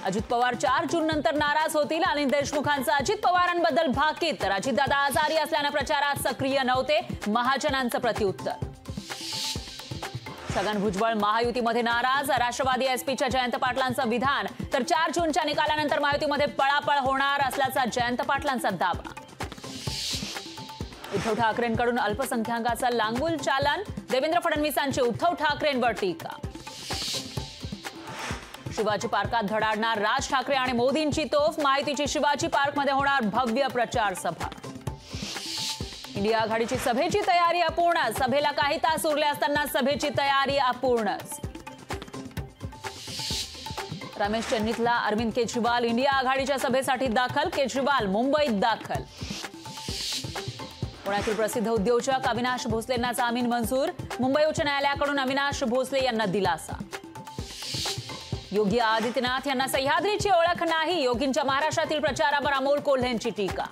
अजित पवार 4 जून नंतर नाराज होतील. अनिल देशमुखांचा अजित पवारांबद्दल भाकीत. तर अजितदादा आजारी असल्याने प्रचारात सक्रिय नव्हते. महाजनांचं प्रत्युत्तर. छगन भुजबळ महायुतीमध्ये नाराज. राष्ट्रवादी एसपीच्या जयंत पाटलांचं विधान. तर 4 जूनच्या निकालानंतर महायुतीमध्ये पळापळ होणार असल्याचा जयंत पाटलांचा दावा. उद्धव ठाकरेंकडून अल्पसंख्याकांचं लांगुल चालन. देवेंद्र फडणवीसांची उद्धव ठाकरेंवर टीका. शिवाजी पार्कात धडाडणार राज ठाकरे आणि मोदींची तोफ. माहितीची शिवाजी पार्कमध्ये होणार भव्य प्रचार सभा. इंडिया आघाडीची सभेची तयारी अपूर्ण. सभेला काही तास उरले असताना सभेची तयारी अपूर्णच. रमेश चन्नीतला अरविंद केजरीवाल इंडिया आघाडीच्या सभेसाठी दाखल. केजरीवाल मुंबईत दाखल. पुण्यातील प्रसिद्ध उद्योजक अविनाश भोसलेंना जामीन मंजूर. मुंबई उच्च न्यायालयाकडून अविनाश भोसले यांना दिलासा. योगी आदित्यनाथ यांना सह्याद्रीची ओळख नाही. योगींच्या महाराष्ट्रातील प्रचारावर अमोल कोल्हेंची टीका.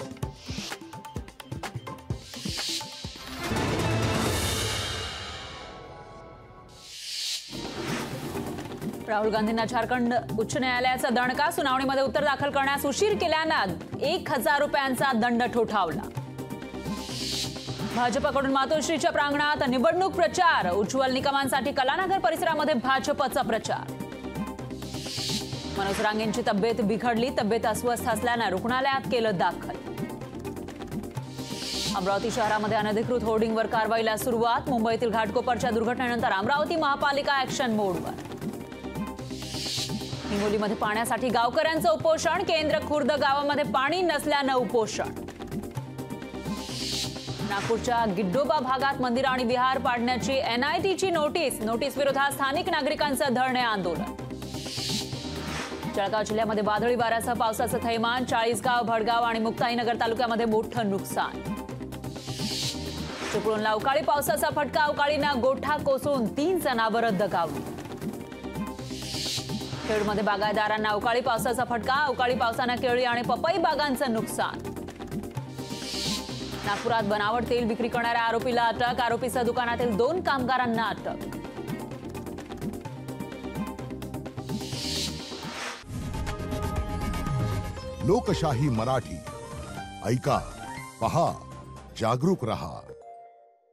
राहुल गांधींना झारखंड उच्च न्यायालयाचा दणका. सुनावणीमध्ये उत्तर दाखल करण्यास उशीर केल्यानं 1000 रुपयांचा दंड ठोठावला. भाजपकडून मातोश्रीच्या प्रांगणात निवडणूक प्रचार. उज्ज्वल निकमांसाठी कलानगर परिसरामध्ये भाजपचा प्रचार. मनोज रांगेंची तब्येत बिघडली. तब्येत अस्वस्थ असल्यानं रुग्णालयात केलं दाखल. अमरावती शहरामध्ये अनधिकृत होर्डिंगवर कारवाईला सुरुवात. मुंबईतील घाटकोपरच्या दुर्घटनेनंतर अमरावती महापालिका ऍक्शन मोडवर. हिंगोलीमध्ये पाण्यासाठी गावकऱ्यांचं उपोषण. केंद्र खुर्द गावामध्ये पाणी नसल्यानं उपोषण. नागपूरच्या गिड्डोबा भागात मंदिर आणि विहार पाडण्याची एनआयटीची नोटीस. नोटीस विरोधात स्थानिक नागरिकांचं धरणे आंदोलन. जळगाव जिल्ह्यामध्ये वादळी वाऱ्यासह पावसाचं थैमान. चाळीसगाव, भडगाव आणि मुक्ताईनगर तालुक्यामध्ये मोठं नुकसान. चिपळूणला अवकाळी पावसाचा फटका. अवकाळीनं गोठा कोसळून 3 जनावरं दगावली. खेडमध्ये बागायतदारांना अवकाळी पावसाचा फटका. अवकाळी पावसानं केळी आणि पपई बागांचं नुकसान. नागपुरात बनावट तेल विक्री करणाऱ्या आरोपीला अटक. आरोपीसह दुकानातील 2 कामगारांना अटक. लोकशाही मराठी ऐका, पहा, जागरूक रहा.